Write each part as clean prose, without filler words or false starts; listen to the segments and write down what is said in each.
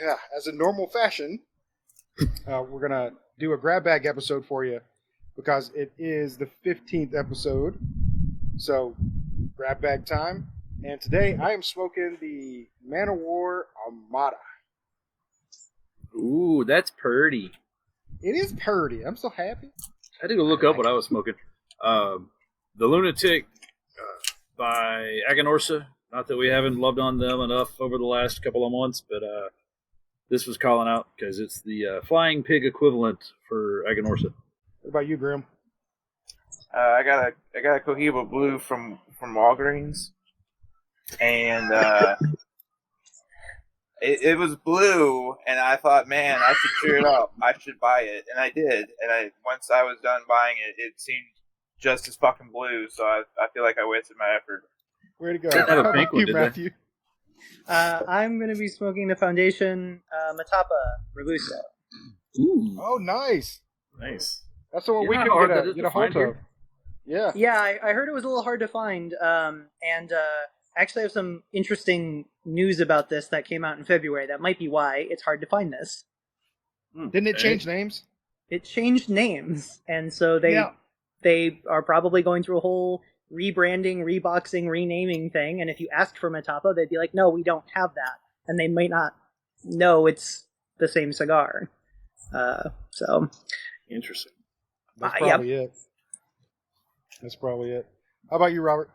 Yeah, as a normal fashion, we're going to do a grab bag episode for you because it is the 15th episode. So, grab bag time. And today I am smoking the O War Armada. Ooh, that's purty. It is purty. I'm so happy. I had to go look up what I was smoking. The Lunatic by Aganorsa. Not that we haven't loved on them enough over the last couple of months, but this was calling out because it's the flying pig equivalent for Aganorsa. What about you, Grimm? I got a Cohiba Blue from Walgreens, and it was blue, and I thought, man, I should cheer it up. I should buy it, and I did. And once I was done buying it, it seemed just as fucking blue. So I feel like I wasted my effort. Way to go! Didn't have a pink one, you, did they? Matthew? I'm going to be smoking the Foundation Metapa Reluso. Ooh, Oh, nice. nice. That's the one You we know could how hard get that a, is get to a hold find here? of. Yeah. Yeah, I heard it was a little hard to find, and actually I have some interesting news about this that came out in February. That might be why it's hard to find this. Didn't it change names? It changed names, and so they are probably going through a whole rebranding, reboxing, renaming thing, and if you asked for Metapa, they'd be like, no, we don't have that, and they might not know it's the same cigar. So Interesting. That's probably it. That's probably it. How about you, Robert?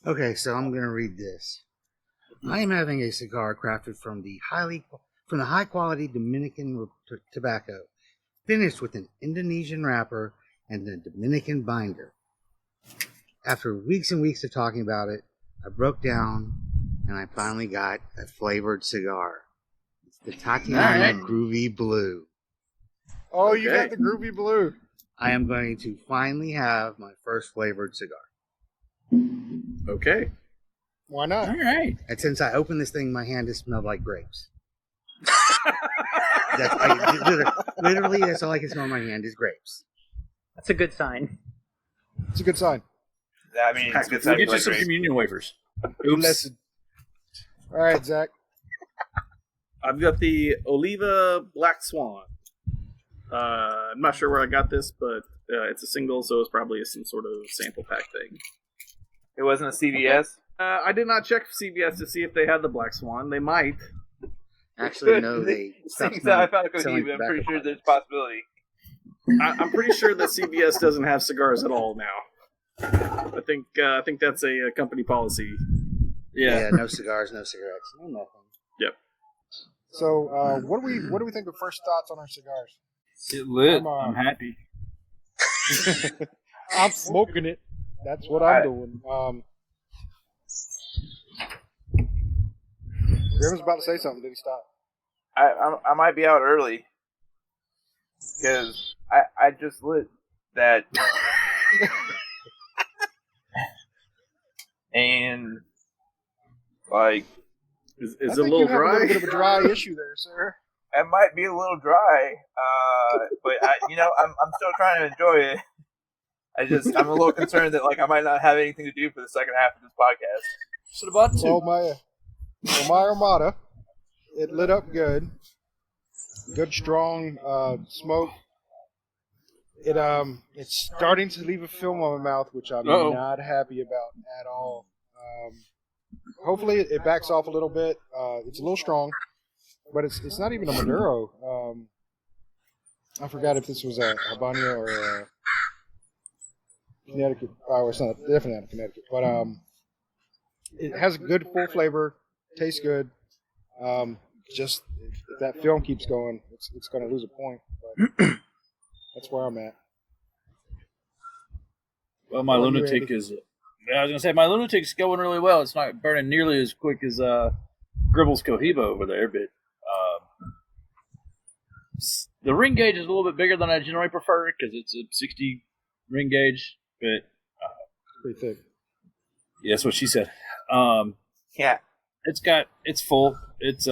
Okay, so I'm going to read this. I am having a cigar crafted from the high quality Dominican tobacco, finished with an Indonesian wrapper and a Dominican binder. After weeks and weeks of talking about it, I broke down and I finally got a flavored cigar. It's the Tatiana Groovy Blue. Oh, you Okay. got the Groovy Blue. I am going to finally have my first flavored cigar. Okay. Why not? All right. And since I opened this thing, my hand has smelled like grapes. Literally, that's all I can smell in my hand is grapes. that's a good sign. It's a good sign. I mean, it's good. We'll get you some communion wafers. Oops. Listen. All right, Zach. I've got the Oliva Black Swan. I'm not sure where I got this, but it's a single, so it's probably some sort of sample pack thing. It wasn't a CVS. I did not check CVS to see if they had the Black Swan. They might. Actually, no, they stopped Since I found a selling Cohiba, I'm tobacco pretty sure products. there's a possibility. I'm pretty sure that CVS doesn't have cigars at all now. I think that's a company policy. Yeah, no cigars, no cigarettes, no nothing. So, what do we think of first thoughts on our cigars? It lit. I'm happy. I'm smoking it. That's what I'm doing. Grimm was about to say something. Did he stop? I might be out early because I just lit that, and like Is I it a think little you have dry? a little bit of a dry issue there, sir. it might be a little dry, but I'm still trying to enjoy it. I'm a little concerned that like I might not have anything to do for the second half of this podcast. Should have bought two. My Armada, it lit up good. Good strong smoke. It's starting to leave a film on my mouth, which I'm not happy about at all. Hopefully it backs off a little bit. It's a little strong, but it's not even a Maduro. I forgot if this was a Habanero or a Connecticut. Oh, it's not. Definitely not a Connecticut. But it has a good full flavor. Tastes good. Just if that film keeps going, it's going to lose a point. But that's where I'm at. Well, my Well, you Lunatic ready? is... I was going to say, my Lunatic's going really well. It's not burning nearly as quick as Gribble's Cohiba over there, but the ring gauge is a little bit bigger than I generally prefer because it's a 60 ring gauge, but Pretty thick. yeah, that's what she said. Yeah. It's full. It's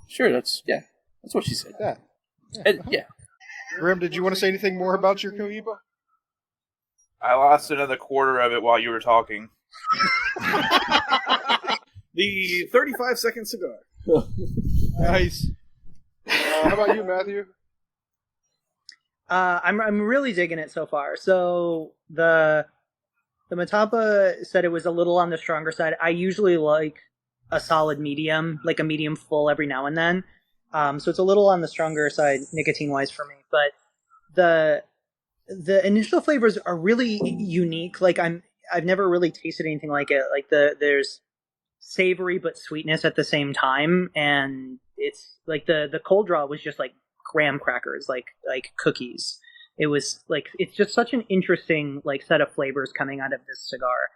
sure, that's what she said. Yeah. Yeah. Grimm, did you want to say anything more about your Cohiba? I lost another quarter of it while you were talking. The 35-second cigar. Nice. How about you, Matthew? I'm really digging it so far. So the Metapa said it was a little on the stronger side. I usually like a solid medium, like a medium full every now and then. So it's a little on the stronger side nicotine wise for me. But the initial flavors are really unique. Like I've never really tasted anything like it. Like there's savory but sweetness at the same time, and it's like the cold draw was just like graham crackers, like cookies. It was like it's just such an interesting like set of flavors coming out of this cigar.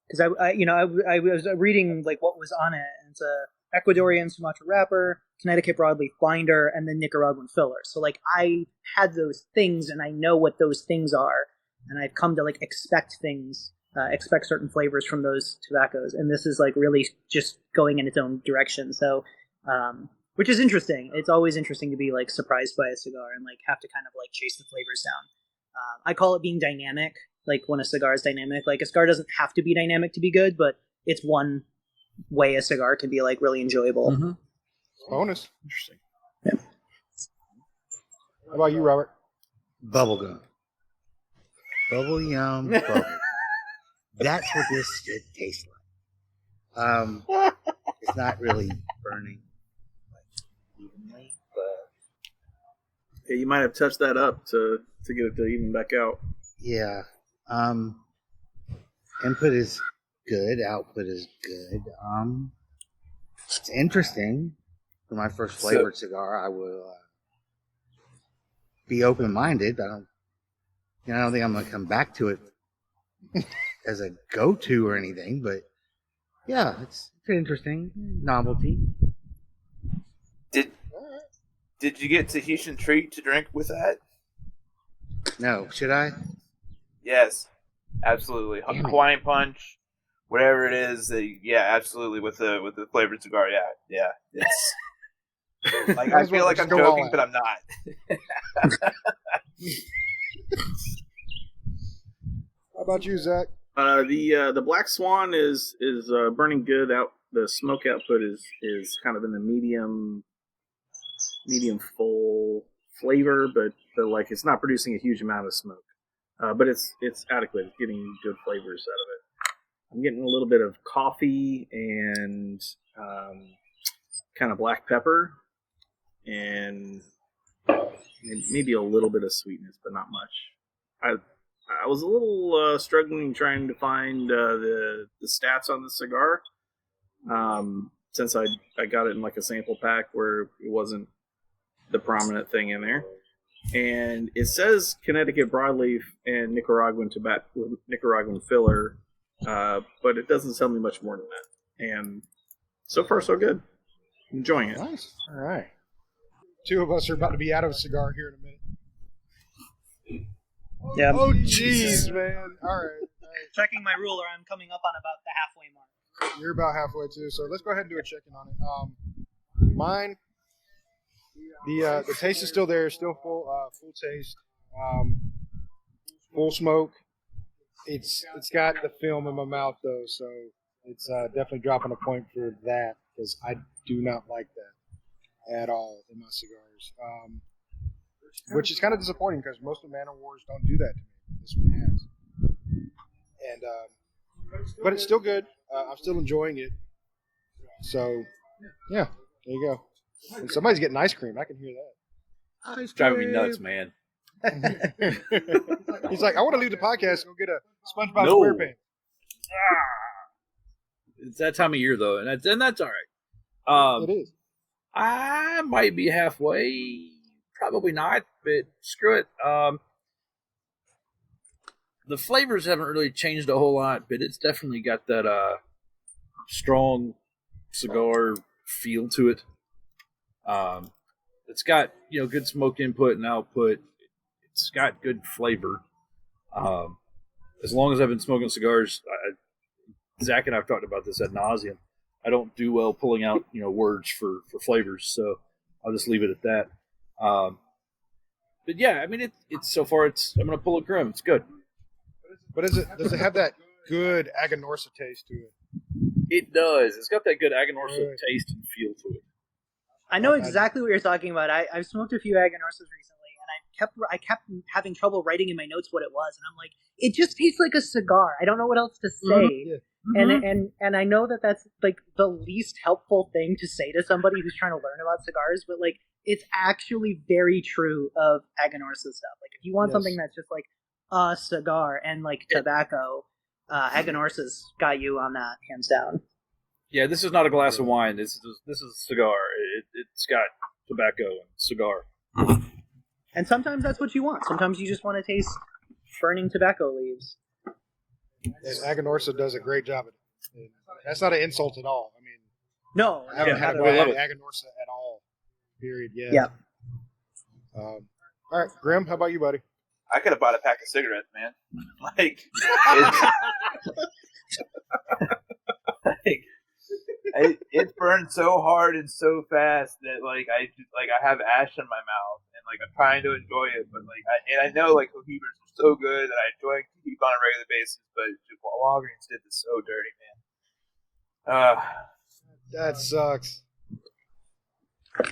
Because I was reading like what was on it, and it's a Ecuadorian Sumatra wrapper, Connecticut broadleaf binder, and then Nicaraguan filler. So like I had those things, and I know what those things are, and I've come to like expect things, expect certain flavors from those tobaccos, and this is like really just going in its own direction. So, which is interesting. It's always interesting to be like surprised by a cigar and like have to kind of like chase the flavors down. I call it being dynamic. Like when a cigar is dynamic, like a cigar doesn't have to be dynamic to be good, but it's one way a cigar can be like really enjoyable. Mm-hmm. Bonus. Interesting. Yeah. How about you, Robert? Bubblegum. Bubble yum. Bubble. That's what this shit tastes like. It's not really burning like evenly, but Yeah, you might have touched that up to get it to even back out. yeah. Input is good. Output is good. It's interesting. For my first flavored cigar, I will be open-minded. I don't think I'm going to come back to it as a go-to or anything, but yeah, it's interesting novelty. Did you get Tahitian treat to drink with that? No, should I? Yes, absolutely. Hawaiian punch, whatever it is. Yeah, absolutely. With the flavored cigar, yeah. It's like I feel like I'm joking, but I'm not. How about you, Zach? The Black Swan is burning good out. The smoke output is kind of in the medium full flavor, but like it's not producing a huge amount of smoke. But it's adequate. It's getting good flavors out of it. I'm getting a little bit of coffee and kind of black pepper and maybe a little bit of sweetness, but not much. I was a little struggling trying to find the stats on the cigar since I got it in like a sample pack where it wasn't the prominent thing in there. And it says Connecticut broadleaf and Nicaraguan filler, but it doesn't tell me much more than that. And so far, so good. I'm enjoying it. Nice. All right. Two of us are about to be out of a cigar here in a minute. Yeah. Oh, jeez, man. All right. Checking my ruler, I'm coming up on about the halfway mark. You're about halfway too, so let's go ahead and do a check-in on it. Mine, the taste is still there, still full taste, full smoke. It's got the film in my mouth though, so it's definitely dropping a point for that because I do not like that at all in my cigars. Which is kind of disappointing because most of Manor Wars don't do that to me. This one has. And but it's still good. I'm still enjoying it. So, yeah, there you go. And somebody's getting ice cream. I can hear that. It's driving me nuts, man. He's like, I want to leave the podcast and go get a SpongeBob SquarePants. It's that time of year, though, and that's all right. It is. I might be halfway. Probably not, but screw it. The flavors haven't really changed a whole lot, but it's definitely got that strong cigar feel to it. It's got good smoke input and output. It's got good flavor. As long as I've been smoking cigars, Zach and I've talked about this ad nauseum. I don't do well pulling out words for flavors, so I'll just leave it at that. But yeah, I mean, it's so far. I'm gonna pull a Grimm. It's good. But does it have that good Aganorsa taste to it? It does. It's got that good Aganorsa taste and feel to it. I know exactly what you're talking about. I've smoked a few Aganorsas recently, and I kept having trouble writing in my notes what it was, and I'm like, it just tastes like a cigar. I don't know what else to say. And I know that that's like the least helpful thing to say to somebody who's trying to learn about cigars, but like it's actually very true of Aganorsa stuff. Like if you want something that's just like a cigar and like tobacco, Aganorsa's got you on that hands down. Yeah, this is not a glass of wine. This is a cigar. It's got tobacco and cigar. And sometimes that's what you want. Sometimes you just want to taste burning tobacco leaves. And Aganorsa does a great job at it. That's not an insult at all. I mean, no, I haven't had a bad Aganorsa at all. Period. Yeah. All right, Grimm, how about you, buddy? I could have bought a pack of cigarettes, man. It burns so hard and so fast that I have ash in my mouth and like I'm trying to enjoy it, but I know like Cohibas are so good that I enjoy Cohiba on a regular basis, but Walgreens did this so dirty, man. That sucks.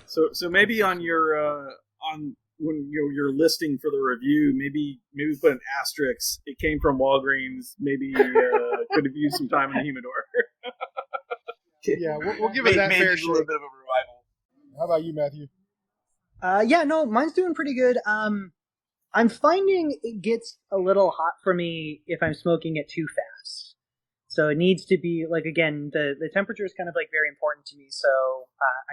So maybe on your when you're listing for the review, maybe put an asterisk. It came from Walgreens. Maybe could have used some time in the humidor. Yeah, we'll give it that fair shake. A little bit of a revival. How about you, Matthew? No, mine's doing pretty good. I'm finding it gets a little hot for me if I'm smoking it too fast. So it needs to be like, again, the temperature is kind of like very important to me. So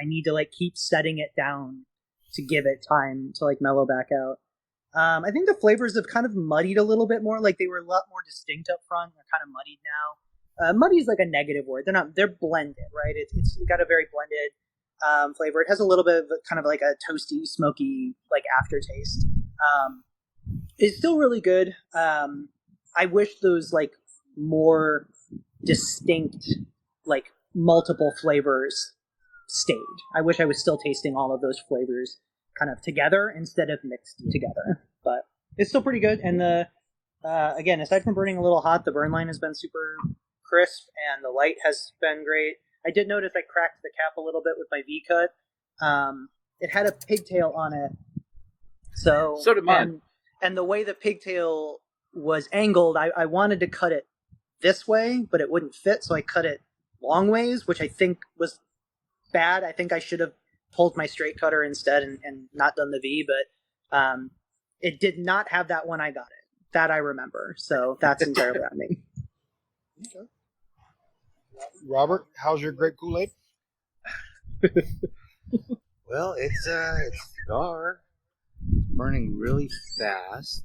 I need to like keep setting it down to give it time to like mellow back out. I think the flavors have kind of muddied a little bit more. Like they were a lot more distinct up front. They're kind of muddied now. Muddy is like a negative word. They're blended, right? It's got a very blended flavor. It has a little bit of kind of like a toasty, smoky like aftertaste. It's still really good. I wish those like more distinct, like multiple flavors stayed. I wish I was still tasting all of those flavors kind of together instead of mixed together. But it's still pretty good. And again, aside from burning a little hot, the burn line has been super crisp and the light has been great. I did notice I cracked the cap a little bit with my V-cut. It had a pigtail on it. So did mine. And the way the pigtail was angled, I wanted to cut it this way, but it wouldn't fit, so I cut it long ways, which I think was bad. I think I should have pulled my straight cutter instead and not done the V, but it did not have that when I got it. That I remember. So that's entirely on me. Okay. Robert, how's your grape Kool-Aid? Well, it's a cigar. It's burning really fast.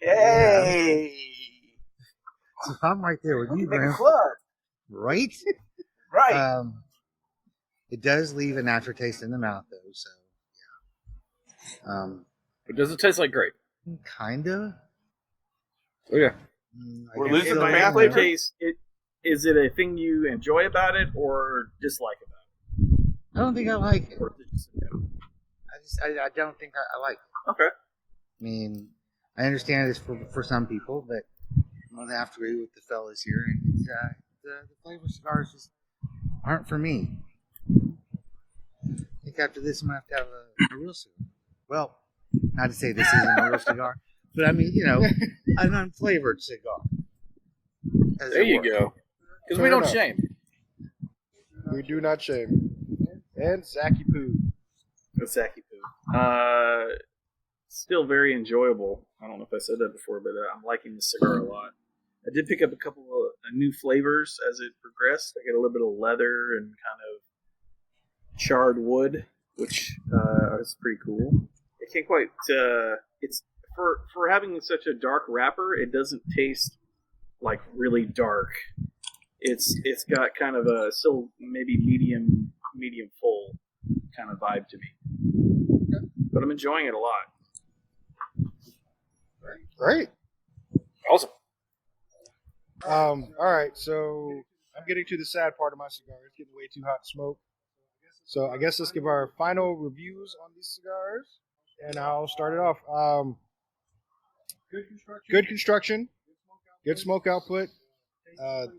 Yay! So I'm right there with you, Grimm. Right? Right. It does leave an aftertaste in the mouth, though. So, yeah. But does it taste like grape? Kinda. Oh yeah. We're losing the In flavor. case, is it a thing you enjoy about it or dislike about it? I don't think I like it. Or is it just a no? I don't think I like it. Okay. I mean, I understand it's for some people, but I'm going to have to agree with the fellas here. And the flavor cigars just aren't for me. I think after this, I'm going to have a real cigar. Well, not to say this isn't a real cigar, but I mean, an unflavored cigar. There you go. Because we don't shame. We do not shame. And Zacky Poo. Osaki Poo. Still very enjoyable. I don't know if I said that before, but I'm liking the cigar a lot. I did pick up a couple of new flavors as it progressed. I get a little bit of leather and kind of charred wood, which is pretty cool. It can't quite. It's for having such a dark wrapper. It doesn't taste like really dark. It's got kind of a still maybe medium full kind of vibe to me. But I'm enjoying it a lot. Great. Awesome. All right, so I'm getting to the sad part of my cigar. It's getting way too hot to smoke. So I guess let's give our final reviews on these cigars, and I'll start it off. Good construction, good smoke output,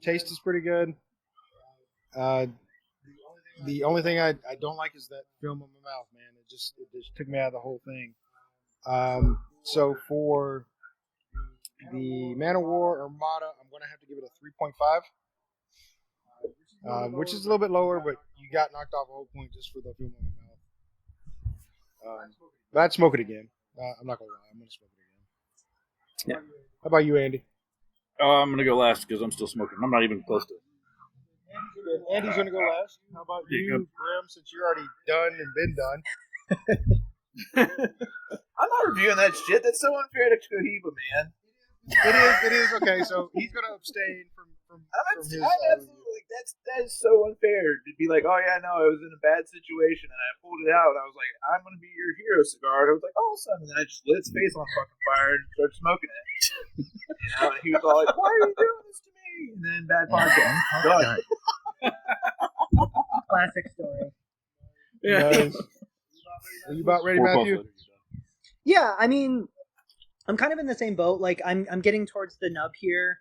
Taste is pretty good. The only thing I don't like is that film on my mouth, man. It just took me out of the whole thing. So for the Man of War Armada, I'm going to have to give it a 3.5, which is a little bit lower, but you got knocked off a whole point just for the film on my mouth. But I'd smoke it again. I'm not going to lie. I'm going to smoke it again. Yeah. How about you, Andy? I'm going to go last because I'm still smoking. I'm not even close to it. Andy's going to go last. How about you, Grimm, since you're already done and been done? I'm not reviewing that shit. That's so unfair to Cohiba, man. It is okay. So he's gonna abstain from his. I'm absolutely like that is so unfair to be like, oh yeah, no, I was in a bad situation and I pulled it out. I was like, I'm gonna be your hero cigar. And I was like, awesome. And then I just lit his face on fucking fire and started smoking it. And he was all like, why are you doing this to me? And then bad podcast. Done. Classic story. Yeah. Nice. Are you about ready, Matthew? Yeah, I mean, I'm kind of in the same boat. Like, I'm getting towards the nub here.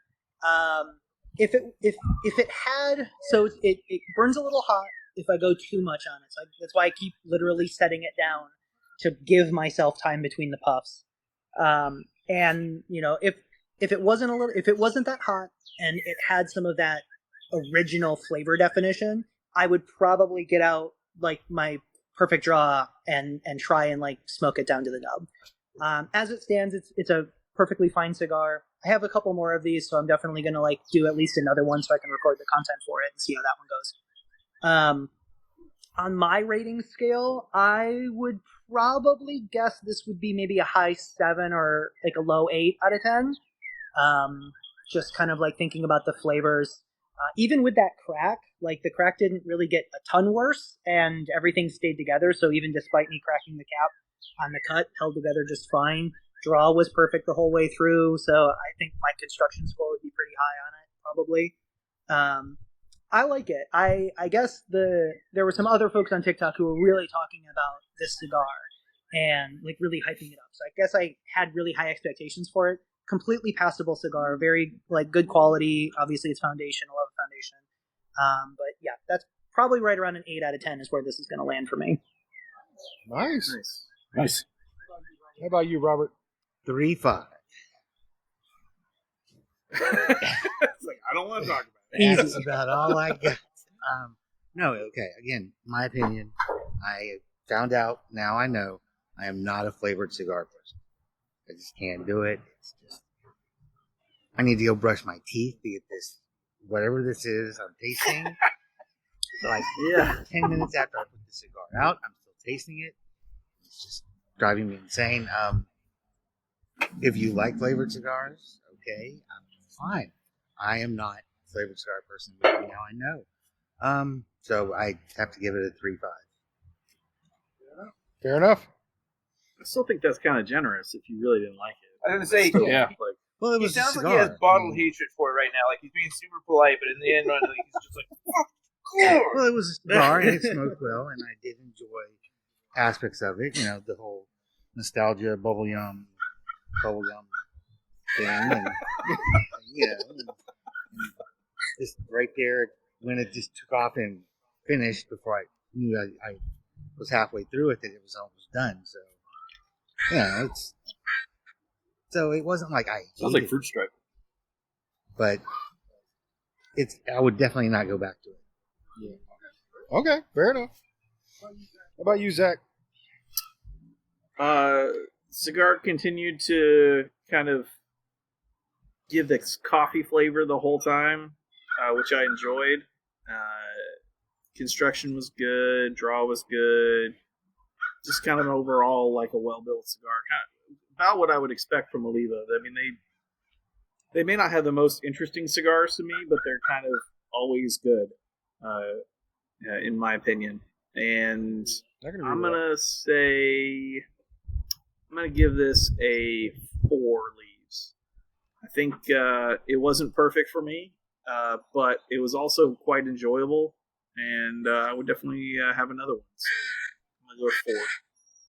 If it had, so it burns a little hot if I go too much on it. So that's why I keep literally setting it down to give myself time between the puffs. And you know, if it wasn't that hot and it had some of that original flavor definition, I would probably get out like my perfect draw and try and like smoke it down to the nub. As it stands, it's a perfectly fine cigar. I have a couple more of these, so I'm definitely going to like do at least another one so I can record the content for it and see how that one goes. On my rating scale, I would probably guess this would be maybe a high 7 or like a low 8 out of 10. Just kind of like thinking about the flavors. Even with that crack, like the crack didn't really get a ton worse and everything stayed together. So even despite me cracking the cap on the cut, held together just fine. Draw was perfect the whole way through. So I think my construction score would be pretty high on it, probably. I like it. I guess there were some other folks on TikTok who were really talking about this cigar and like really hyping it up. So I guess I had really high expectations for it. Completely passable cigar, very like good quality. Obviously, it's foundation. I love foundation. But yeah, that's probably right around an 8 out of 10 is where this is going to land for me. Nice. How about you, Robert? 3.5. It's like I don't want to talk about it. That's about all I got. No, okay. Again, my opinion. I found out. Now I know I am not a flavored cigar person. I just can't do it. It's just I need to go brush my teeth to get this whatever this is I'm tasting. Like 10 minutes after I put the cigar out, I'm still tasting it. It's just driving me insane. If you like flavored cigars, okay, I'm fine. I am not a flavored cigar person, but now I know. So I have to give it a 3.5. Fair enough. I still think that's kind of generous if you really didn't like it. I was going to say, Yeah. Like, Well, it he was a sounds like cigar. he has bottled hatred for it right now. Like he's being super polite, but in the end, like, he's just like, fuck, cool. Well, it was a cigar and it smoked well, and I did enjoy aspects of it. You know, the whole nostalgia, bubblegum thing, and you know, and just right there when it just took off and finished before I knew I was halfway through it, that it was almost done. So, yeah, so it wasn't like I Sounds like fruit stripe. but I would definitely not go back to it. Yeah. Okay, fair enough. How about you, Zack? Cigar continued to kind of give this coffee flavor the whole time, which I enjoyed. Construction was good, draw was good. Just kind of overall like a well-built cigar. Kind of about what I would expect from Oliva. I mean, they may not have the most interesting cigars to me, but they're kind of always good, in my opinion. And I'm gonna give this a 4 leaves. I think it wasn't perfect for me, but it was also quite enjoyable, and I would definitely have another one. So I'm gonna go with 4.